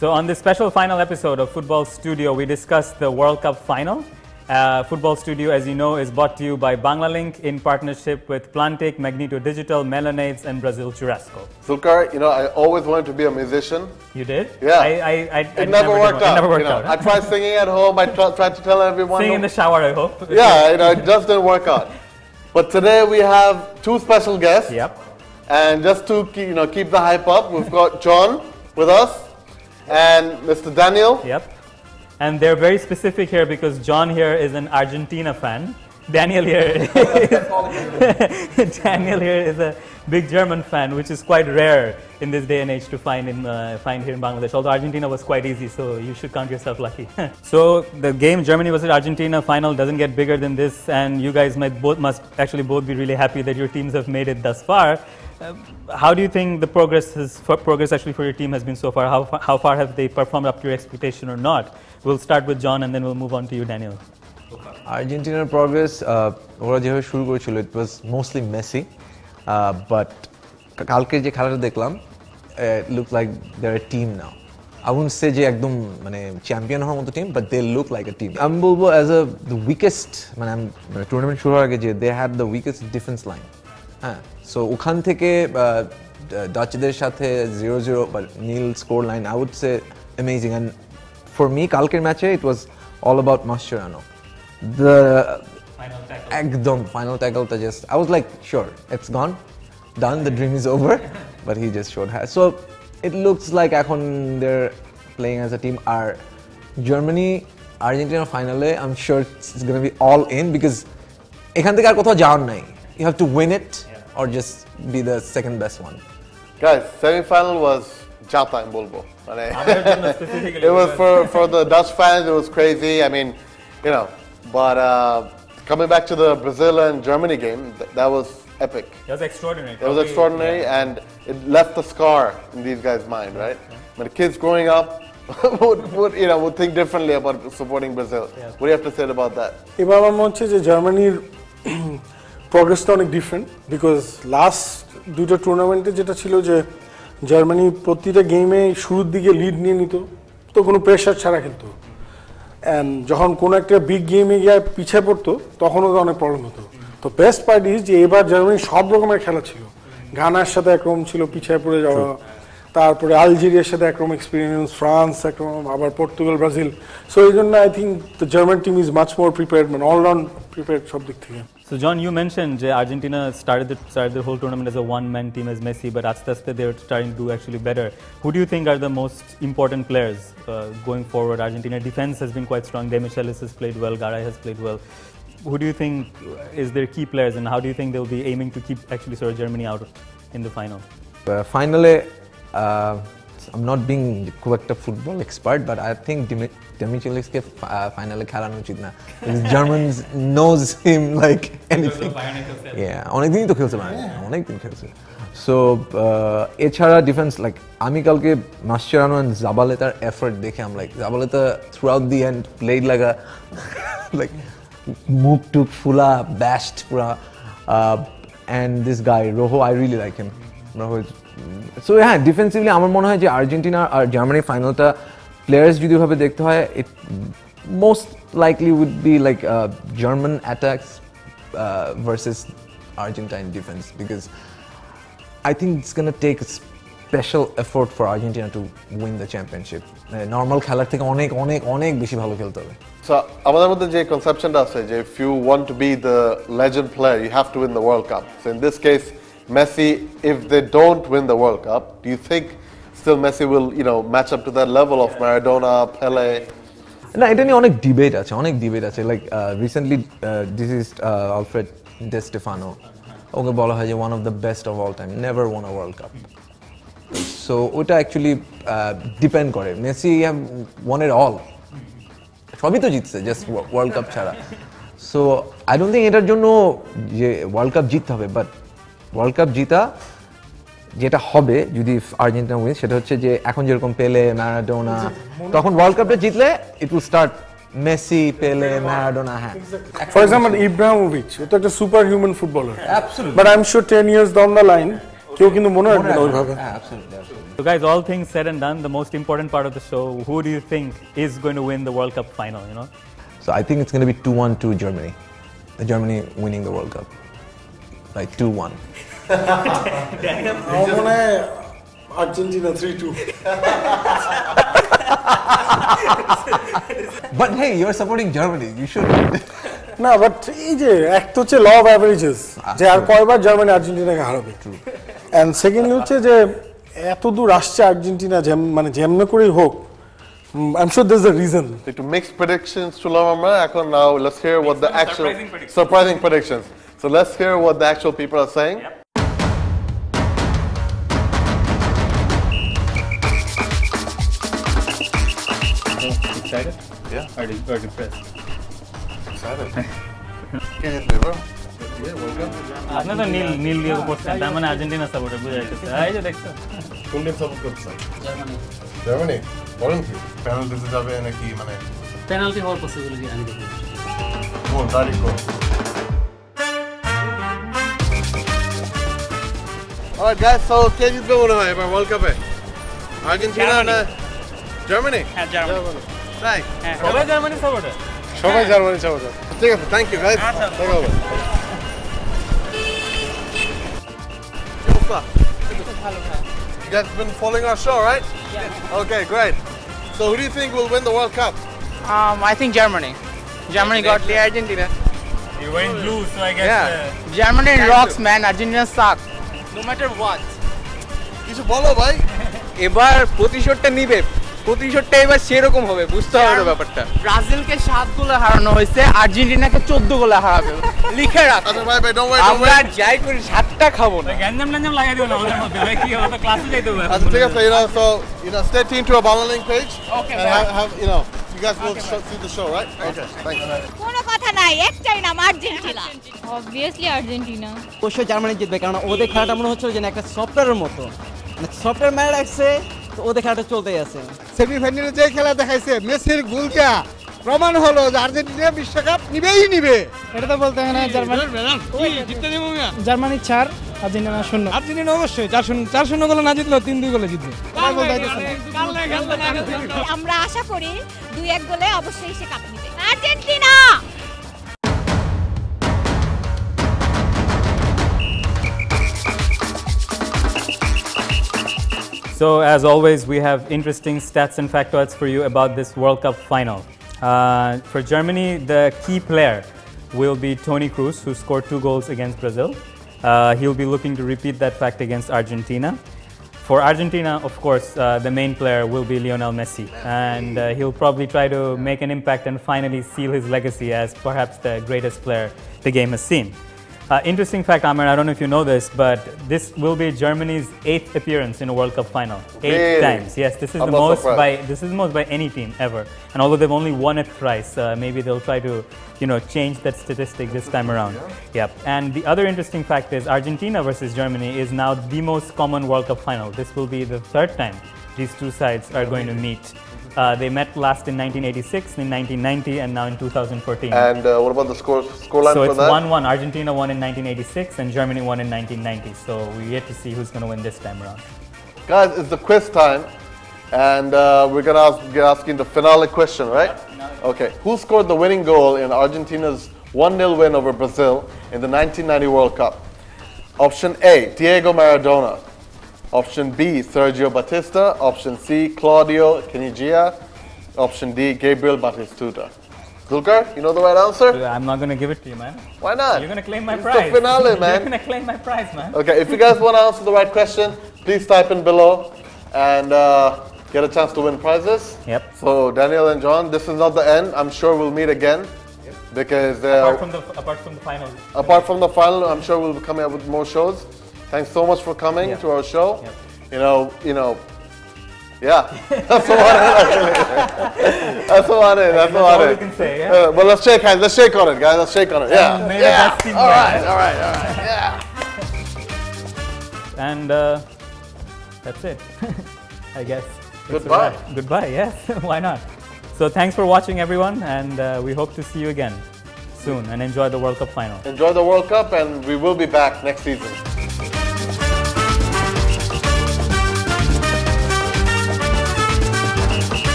So on this special final episode of Football Studio, we discuss the World Cup final. Football Studio, as you know, is brought to you by Banglalink in partnership with Plantic, Magneto Digital, Melonades, and Brazil Churrasco. Zulkar, you know, I always wanted to be a musician. You did? Yeah. It never worked out. It never worked out. I tried singing at home. I tried to tell everyone. Sing in the shower, I hope. Yeah, you know, it just didn't work out. But today we have two special guests. Yep. And just to keep the hype up, we've got John with us and Mr. Daniel. Yep. And they're very specific here because John here is an Argentina fan. Daniel here is a big German fan, which is quite rare in this day and age to find here in Bangladesh. Although Argentina was quite easy, so you should count yourself lucky. So the game Germany versus Argentina final doesn't get bigger than this, and you guys must actually both be really happy that your teams have made it thus far. How do you think the progress actually for your team has been so far? How far have they performed up to your expectation or not? We'll start with John and then we'll move on to you, Daniel. Argentina's progress, ওরা যেভাবে শুরু করেছিল, it was mostly messy, but কালকে যে খেলাটা দেখলাম, it looked like they're a team now. I wouldn't say যে একদম মানে চ্যাম্পিয়ন হওয়ার মতো team, but they look like a team. আমি বলবো as the weakest মানে টুর্নামেন্ট শুরু হওয়ার আগে যে they had the weakest defense line. হ্যাঁ, so ওখান থেকে ডাচদের সাথে 0-0 but nil score line, I would say amazing. And for me, কালকের ম্যাচে it was all about Mascherano. The final tackle just I was like, sure, it's gone, done, the dream is over, but he just showed her. So it looks like এখন they're playing as a team. Our Germany Argentina finale, I'm sure it's going to be all in because এখান থেকে আর কোথাও যাওয়ার নাই. You have to win it or just be the second best one. Guys, semi-final was Jata in Bolbo. It was for the Dutch fans, it was crazy. I mean, you know, but coming back to the Brazil and Germany game, that was epic. It was extraordinary. It was extraordinary, and it left a scar in these guys' mind, right? When the kids growing up would think differently about supporting Brazil. Yeah. What do you have to say about that? এবার আমার মনে হচ্ছে যে জার্মানির প্রগ্রেসটা অনেক different because last দুইটা টুর্নামেন্টে যেটা ছিল যে জার্মানি প্রতিটা গেমে শুরুর দিকে লিড নিয়ে নিত, তো কোনো প্রেশার ছাড়া খেলতো, অ্যান্ড যখন কোনো একটা বিগ গেমে গিয়ে পিছিয়ে পড়তো তখনও তো অনেক প্রবলেম হতো। তো বেস্ট পার্ট ইজ যে এবার জার্মানি সব রকমের খেলা ছিল, ঘানার সাথে একরকম ছিল পিছিয়ে পড়ে যাওয়া, তারপরে আলজেরিয়ার সাথে একরকম এক্সপিরিয়েন্স, ফ্রান্স একরকম, আবার পর্তুগাল, ব্রাজিল। সো এই জন্য I think the German team is much more prepared, মানে অলরাউন্ড প্রিপেয়ার্ড সব দিক থেকে। So John, you mentioned Argentina started the whole tournament as a one-man team as Messi, but aste they're starting to do actually better. Who do you think are the most important players going forward? Argentina defense has been quite strong. De Michelis has played well. Garay has played well. Who do you think is their key players, and how do you think they'll be aiming to keep actually sort of Germany out in the final? Finally, I'm not being quite a football expert, but I think Demichelisকে finally খেলানো উচিত না. Germans knows him like anything. Yeah, অনেকদিনই তো খেলছে, অনেকদিন খেলছে. So এছাড়া defence like আমি কালকে মাসচেরানো and জাবালেতার এফর্ট দেখে I'm like জাবালেতা throughout the end played like a like মুখ টুক ফুলা bashed পুরা, and this guy Rojo, I really like him. Rojo is so হ্যাঁ, ডিফেন্সিভলি আমার মনে হয় যে আর্জেন্টিনা আর জার্মানির ফাইনালটা প্লেয়ার্স যদি ভাবে দেখতে হয়, it most likely would be like German attacks versus Argentine defence, because I think it's gonna take special effort for Argentina to win the championship. Normal খেলার থেকে অনেক অনেক অনেক বেশি ভালো খেলতে হবে। So আমাদের মধ্যে যে কনসেপশনটা আছে যে if you want to be the legend player, you have to win the World Cup. So in this case Messi, if they don't win the World Cup, do you think still Messi will, match up to that level of Maradona, Pele? না, এটা নিয়ে অনেক debate আছে, like recently deceased Alfred Di Stefano, okay বলা হয় যে one of the best of all time, never won a world cup. So ওটা actually depend করে, Messi have won it all, সবই তো জিতছে জাস্ট ওয়ার্ল্ড কাপ ছাড়া। সো আই ডোন্ট থিঙ্ক এটার জন্য যে ওয়ার্ল্ড কাপ জিততে হবে, বাট ওয়ার্ল্ড কাপ জিতা যেটা হবে যদি আর্জেন্টিনা উইন, সেটা হচ্ছে যে এখন যেরকম পেলে, ম্যারাডোনা, তখন ওয়ার্ল্ড কাপটা জিতলে ইট উইল স্টার্ট মেসি, পেলে, ম্যারাডোনা। হ্যাঁ, ফর এক্সাম্পল ইব্রাহিমোভিচ, ও তো একটা super human footballer, but I am sure 10 years down the line কেউ কিন্তু মনে রাখবে না ওইভাবে। হ্যাঁ, absolutely. So guys, all things said and done, the most important part of the show, who do you think is going to win the World Cup final, you know? So I think it's going to be 2-1 to Germany. Germany winning the World Cup. Like 2-1. Argentina 3-2. But hey, you're supporting Germany. You should. না but এই যে এক তো হচ্ছে law of অ্যাভারেজেস যে আর কয়বার Germany আর্জেন্টিনাকে হারাবে এন্ড সেকেন্ডলি হচ্ছে যে এত দূর আসছে আর্জেন্টিনা মানে যেমন করেই হোক I'm sure there's a reason. To mix predictions to Lama, now let's hear what the actual surprising predictions. So let's hear what the actual people are saying. Yep. Excited? Yeah. Or depressed? Excited. Can you bro? Yeah, welcome. আপনি তো নীল দিয়ে করছেন তার মানে Argentina supporter বুঝা যাচ্ছে এই যে দেখছো কোন টিম সাপোর্ট করছেন জার্মানি বলেন কি পেনাল্টিতে যাবে নাকি মানে পেনাল্টি হওয়ার পসিবিলিটি আমি দেখি কোন তারিখ কোন Alright guys, so কে জিতবে মনে হয় এবার ওয়ার্ল্ড কাপে আর্জেন্টিনা না জার্মানি হ্যাঁ জার্মানি তাই সবাই জার্মানি সাপোর্টার সবাই জার্মানি সাপোর্টার ঠিক আছে thank you guys thank you You guys been following our show, right? Yeah. Okay, great. So who do you think will win the World Cup? I think Germany. Germany got the Argentina. You went blue, so I guess Germany rocks, man. Argentina suck. No matter what. কিছু বলো ভাই এবার প্রতিশোধটা নিবে প্রতিশোধটা এবার সেরকম হবে বুঝতে হবে ব্যাপারটা ব্রাজিলকে 7 গোলে হারানো হয়েছে আর্জেন্টিনাকে 14 গোলে হারাবে লিখে রাখ আচ্ছা ভাই don't wait আমরা যাই করি 7টা খাবো না গ্যাঞ্জাম লাগাই দিও না ওদের মধ্যে ভাই কি হবে ক্লাসে যাইতে হবে আচ্ছা ঠিক আছে stay tuned to our Banglalink page okay and have you guys will see the show right okay thanks কোনো কথা নাই একটাই নাম আর্জেন্টিনা obviously আর্জেন্টিনা অবশ্যই জার্মানি জিতবে কারণ ওদের খেলাটা মনে হচ্ছে যে একটা সফটওয়্যারের মতো মানে সফটওয়্যার মেরে রাখছে তো ওদের খেলাটা চলতেই আছে সেমিফাইনালে যে খেলা দেখাইছে মেসির গোলটা প্রমাণ হলো যে আর্জেন্টিনা বিশ্বকাপ নিবে এটা তো বলতে হয় না জার্মানি জিততে দেবো জার্মানি 4 আর্জেন্টিনা 0 আর্জেন্টিনা অবশ্যই 4-0 গোলে না জিতলেও 3-2 গোলে জিতবে আমরা আশা করি 2-1 গোলে অবশ্যই সে কাপ নিবে Argentina So as always, we have interesting stats and factoids for you about this World Cup final. For Germany, the key player will be Toni Kroos, who scored 2 goals against Brazil. He'll be looking to repeat that fact against Argentina. For Argentina, of course, the main player will be Lionel Messi, and he'll probably try to make an impact and finally seal his legacy as perhaps the greatest player the game has seen. Interesting fact, Amir, I don't know if you know this, but this will be Germany's 8th appearance in a World Cup final. 8 times. Yes, this is the most by any team ever. And although they've only won it thrice, maybe they'll try to, change that statistic this time around. Yep. And the other interesting fact is Argentina versus Germany is now the most common World Cup final. This will be the 3rd time these two sides are going to meet. They met last in 1986, in 1990, and now in 2014. And what about the scoreline so for that? So it's 1-1. Argentina won in 1986 and Germany won in 1990. So we're yet to see who's going to win this time around. Guys, it's the quiz time. And we're going to be asking the finale question, right? Okay. Who scored the winning goal in Argentina's 1-0 win over Brazil in the 1990 World Cup? Option A, Diego Maradona. Option B, Sergio Batista. Option C, Claudio Caniggia. Option D, Gabriel Batistuta. Zulkar, you know the right answer? I'm not going to give it to you, man. Why not? You're going to claim my prize. It's the finale, man. You're going to claim my prize, man. Okay, if you guys want to answer the right question, please type in below and get a chance to win prizes. Yep. So Daniel and John, this is not the end. I'm sure we'll meet again. Because apart from the final. Apart from the final, I'm sure we'll be coming up with more shows. Thanks so much for coming to our show. Yep. Yeah, that's about it. That's about it. That's all we can say. Yeah. Well, let's shake hands. Let's shake on it, guys. Let's shake on it. Yeah. All right. Yeah. And that's it. I guess. Goodbye. Goodbye. Yes. Why not? So thanks for watching, everyone, and we hope to see you again soon. And enjoy the World Cup final. Enjoy the World Cup, and we will be back next season.